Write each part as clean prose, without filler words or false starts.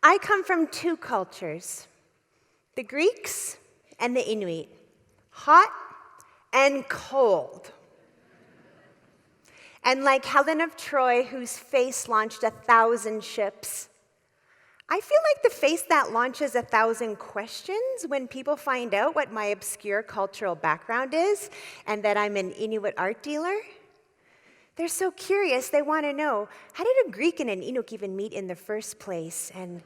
I come from two cultures, the Greeks and the Inuit, hot and cold. And like Helen of Troy, whose face launched 1,000 ships, I feel like the face that launches 1,000 questions when people find out what my obscure cultural background is and that I'm an Inuit art dealer. They're so curious, they want to know, how did a Greek and an Inuk even meet in the first place? And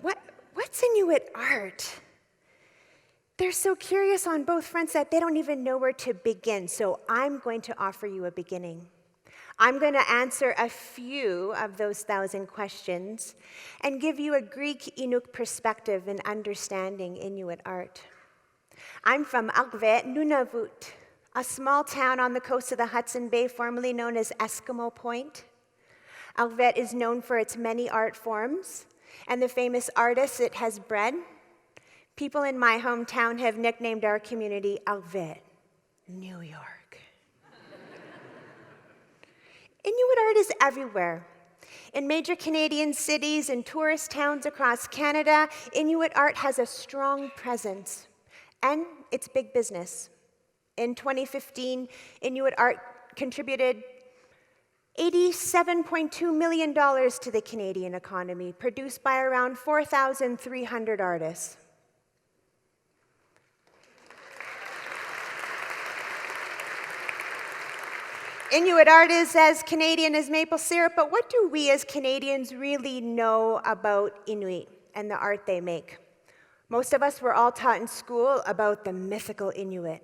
what's Inuit art? They're so curious on both fronts that they don't even know where to begin. So I'm going to offer you a beginning. I'm going to answer a few of those 1,000 questions and give you a Greek-Inuk perspective in understanding Inuit art. I'm from Arviat, Nunavut, a small town on the coast of the Hudson Bay, formerly known as Eskimo Point. Arviat is known for its many art forms and the famous artists it has bred. People in my hometown have nicknamed our community Arviat, New York. Inuit art is everywhere. In major Canadian cities and tourist towns across Canada, Inuit art has a strong presence, and it's big business. In 2015, Inuit art contributed $87.2 million to the Canadian economy, produced by around 4,300 artists. Inuit art is as Canadian as maple syrup, but what do we as Canadians really know about Inuit and the art they make? Most of us were all taught in school about the mythical Inuit,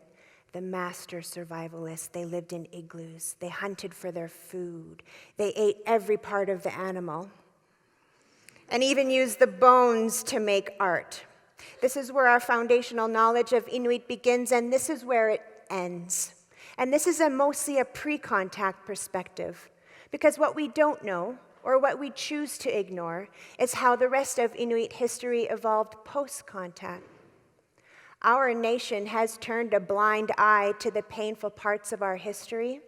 the master survivalists. They lived in igloos. They hunted for their food. They ate every part of the animal and even used the bones to make art. This is where our foundational knowledge of Inuit begins, and this is where it ends. And this is mostly a pre-contact perspective, because what we don't know, or what we choose to ignore, is how the rest of Inuit history evolved post-contact. Our nation has turned a blind eye to the painful parts of our history,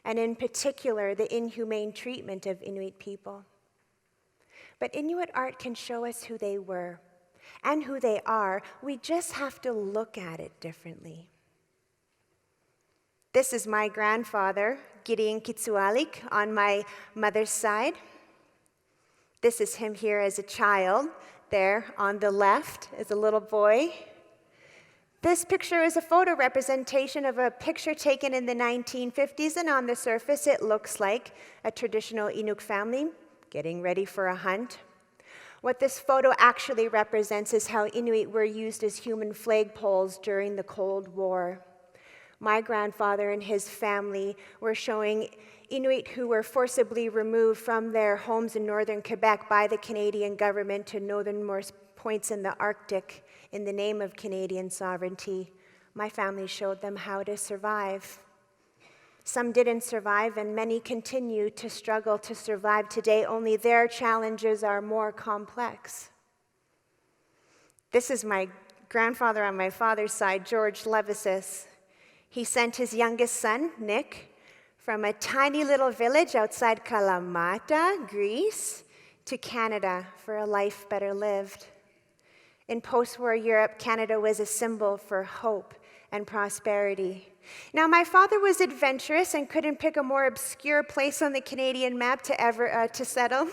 and in particular, the inhumane treatment of Inuit people. But Inuit art can show us who they were and who they are. We just have to look at it differently. This is my grandfather, Lucy Qinnuayuak, on my mother's side. This is him here as a child, there on the left as a little boy. This picture is a photo representation of a picture taken in the 1950s, and on the surface it looks like a traditional Inuk family getting ready for a hunt. What this photo actually represents is how Inuit were used as human flagpoles during the Cold War. My grandfather and his family were showing Inuit who were forcibly removed from their homes in northern Quebec by the Canadian government to northernmost points in the Arctic in the name of Canadian sovereignty. My family showed them how to survive. Some didn't survive, and many continue to struggle to survive today, only their challenges are more complex. This is my grandfather on my father's side, George Lebessis. He sent his youngest son, Nick, from a tiny little village outside Kalamata, Greece, to Canada for a life better lived. In post-war Europe, Canada was a symbol for hope and prosperity. Now, my father was adventurous and couldn't pick a more obscure place on the Canadian map to settle.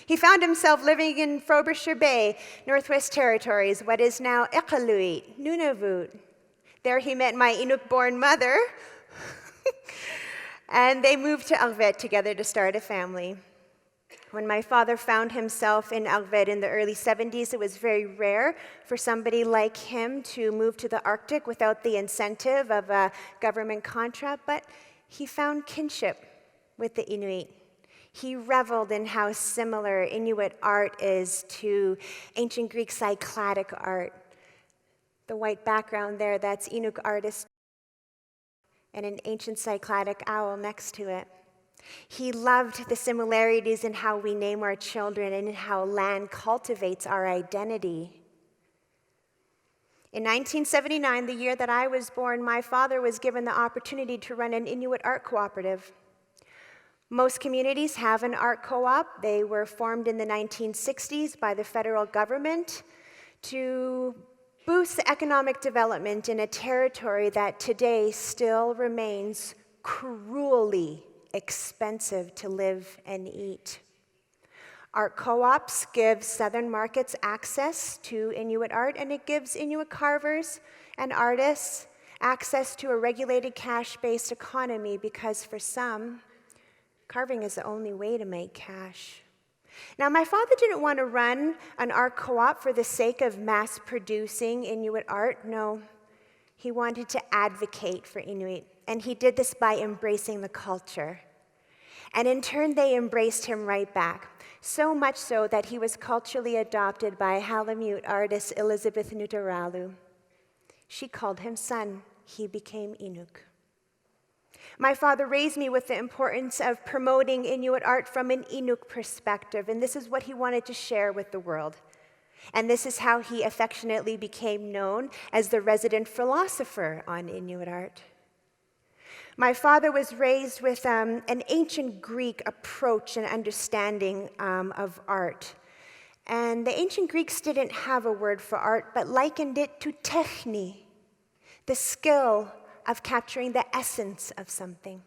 He found himself living in Frobisher Bay, Northwest Territories, what is now Iqaluit, Nunavut. There he met my Inuk-born mother, and they moved to Arviat together to start a family. When my father found himself in Arviat in the early 70s, it was very rare for somebody like him to move to the Arctic without the incentive of a government contract, but he found kinship with the Inuit. He reveled in how similar Inuit art is to ancient Greek Cycladic art. The white background there, that's Inuk artist, and an ancient Cycladic owl next to it. He loved the similarities in how we name our children and in how land cultivates our identity. In 1979, the year that I was born, my father was given the opportunity to run an Inuit art cooperative. Most communities have an art co-op. They were formed in the 1960s by the federal government to boost economic development in a territory that today still remains cruelly expensive to live and eat. Art co-ops give southern markets access to Inuit art, and it gives Inuit carvers and artists access to a regulated cash-based economy because for some, carving is the only way to make cash. Now, my father didn't want to run an art co-op for the sake of mass-producing Inuit art. No, he wanted to advocate for Inuit, and he did this by embracing the culture. And in turn, they embraced him right back, so much so that he was culturally adopted by Halamute artist Elizabeth Nutaralu. She called him son. He became Inuk. My father raised me with the importance of promoting Inuit art from an Inuk perspective, and this is what he wanted to share with the world. And this is how he affectionately became known as the resident philosopher on Inuit art. My father was raised with an ancient Greek approach and understanding of art. And the ancient Greeks didn't have a word for art, but likened it to techne, the skill of capturing the essence of something.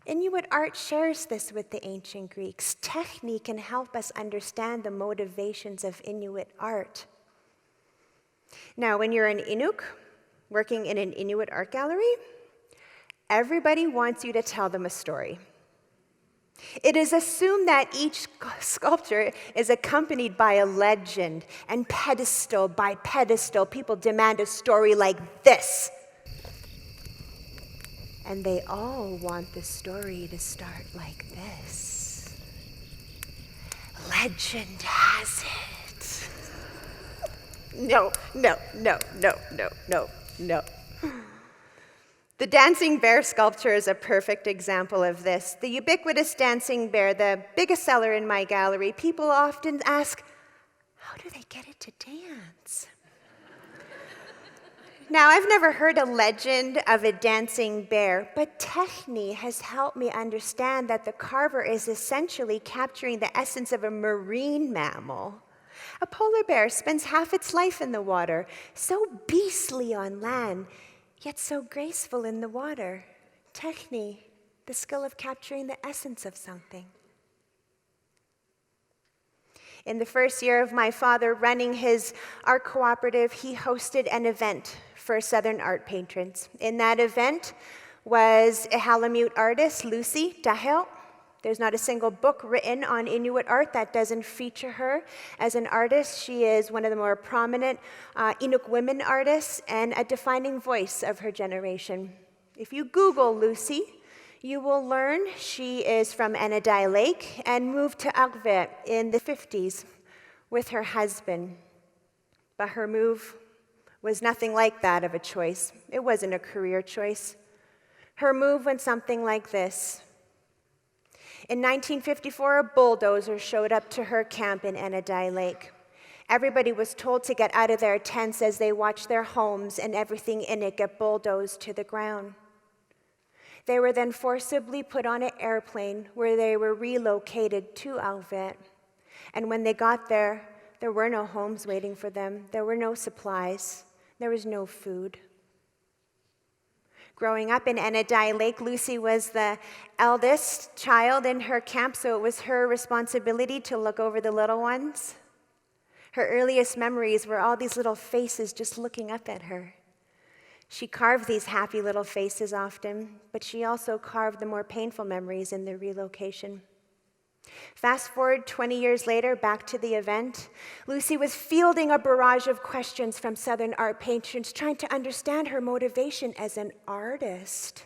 Inuit art shares this with the ancient Greeks. Techne can help us understand the motivations of Inuit art. Now, when you're an Inuk working in an Inuit art gallery, everybody wants you to tell them a story. It is assumed that each sculpture is accompanied by a legend, and pedestal by pedestal, people demand a story like this. And they all want the story to start like this. Legend has it. No. The dancing bear sculpture is a perfect example of this. The ubiquitous dancing bear, the biggest seller in my gallery, people often ask, how do they get it to dance? Now, I've never heard a legend of a dancing bear, but techne has helped me understand that the carver is essentially capturing the essence of a marine mammal. A polar bear spends half its life in the water, so beastly on land, yet so graceful in the water. Techne, the skill of capturing the essence of something. In the first year of my father running his art cooperative, he hosted an event for Southern art patrons. In that event was a Halamute artist, Lucy Qinnuayuak. There's not a single book written on Inuit art that doesn't feature her as an artist. She is one of the more prominent Inuk women artists and a defining voice of her generation. If you Google Lucy, you will learn she is from Anadai Lake and moved to Arviat in the 50s with her husband. But her move was nothing like that of a choice. It wasn't a career choice. Her move went something like this. In 1954, a bulldozer showed up to her camp in Anadai Lake. Everybody was told to get out of their tents as they watched their homes and everything in it get bulldozed to the ground. They were then forcibly put on an airplane where they were relocated to Arviat. And when they got there were no homes waiting for them. There were no supplies. There was no food. Growing up in Anadai Lake, Lucy was the eldest child in her camp, so it was her responsibility to look over the little ones. Her earliest memories were all these little faces just looking up at her. She carved these happy little faces often, but she also carved the more painful memories in the relocation. Fast forward 20 years later, back to the event, Lucy was fielding a barrage of questions from Southern art patrons, trying to understand her motivation as an artist.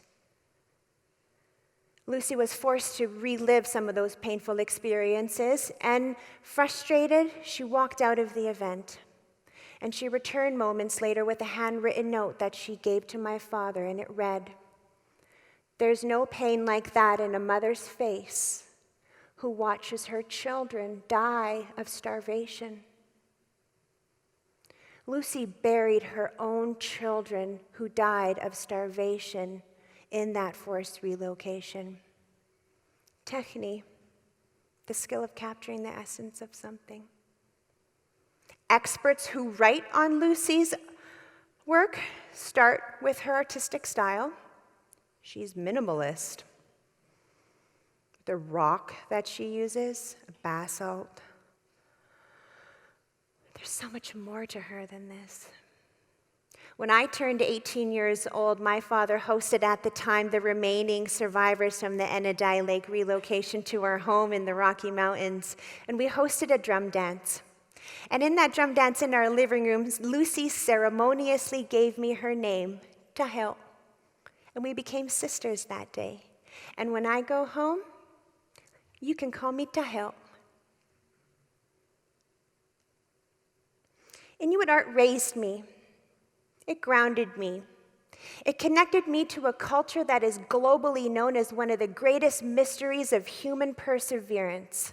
Lucy was forced to relive some of those painful experiences, and frustrated, she walked out of the event. And she returned moments later with a handwritten note that she gave to my father, and it read, "There's no pain like that in a mother's face who watches her children die of starvation." Lucy buried her own children who died of starvation in that forced relocation. techne, the skill of capturing the essence of something. Experts who write on Lucy's work start with her artistic style. She's minimalist. The rock that she uses, basalt. There's so much more to her than this. When I turned 18 years old, my father hosted at the time the remaining survivors from the Enadai Lake relocation to our home in the Rocky Mountains, and we hosted a drum dance. And in that drum dance in our living room, Lucy ceremoniously gave me her name, Tahel, and we became sisters that day. And when I go home, you can call me Tahel. Inuit art raised me. It grounded me. It connected me to a culture that is globally known as one of the greatest mysteries of human perseverance.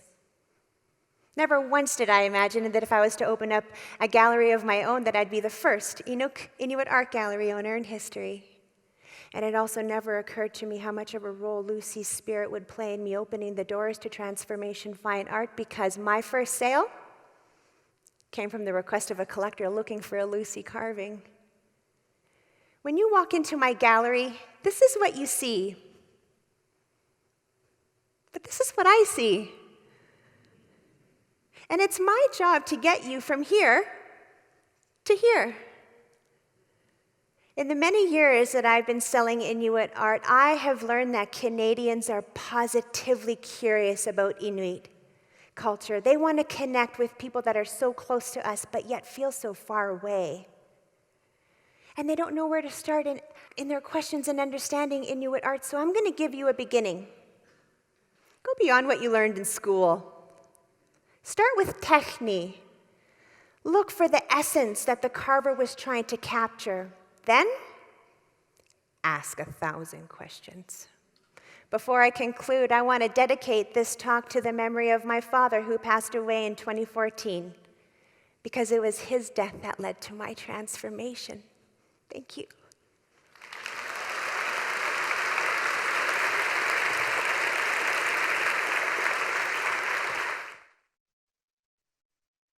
Never once did I imagine that if I was to open up a gallery of my own, that I'd be the first Inuk Inuit art gallery owner in history. And it also never occurred to me how much of a role Lucy's spirit would play in me opening the doors to transformation fine art, because my first sale came from the request of a collector looking for a Lucy carving. When you walk into my gallery, this is what you see. But this is what I see. And it's my job to get you from here to here. In the many years that I've been selling Inuit art, I have learned that Canadians are positively curious about Inuit culture. They want to connect with people that are so close to us, but yet feel so far away. And they don't know where to start in their questions and understanding Inuit art, so I'm going to give you a beginning. Go beyond what you learned in school. Start with techne. Look for the essence that the carver was trying to capture. Then, ask 1,000 questions. Before I conclude, I want to dedicate this talk to the memory of my father, who passed away in 2014, because it was his death that led to my transformation. Thank you.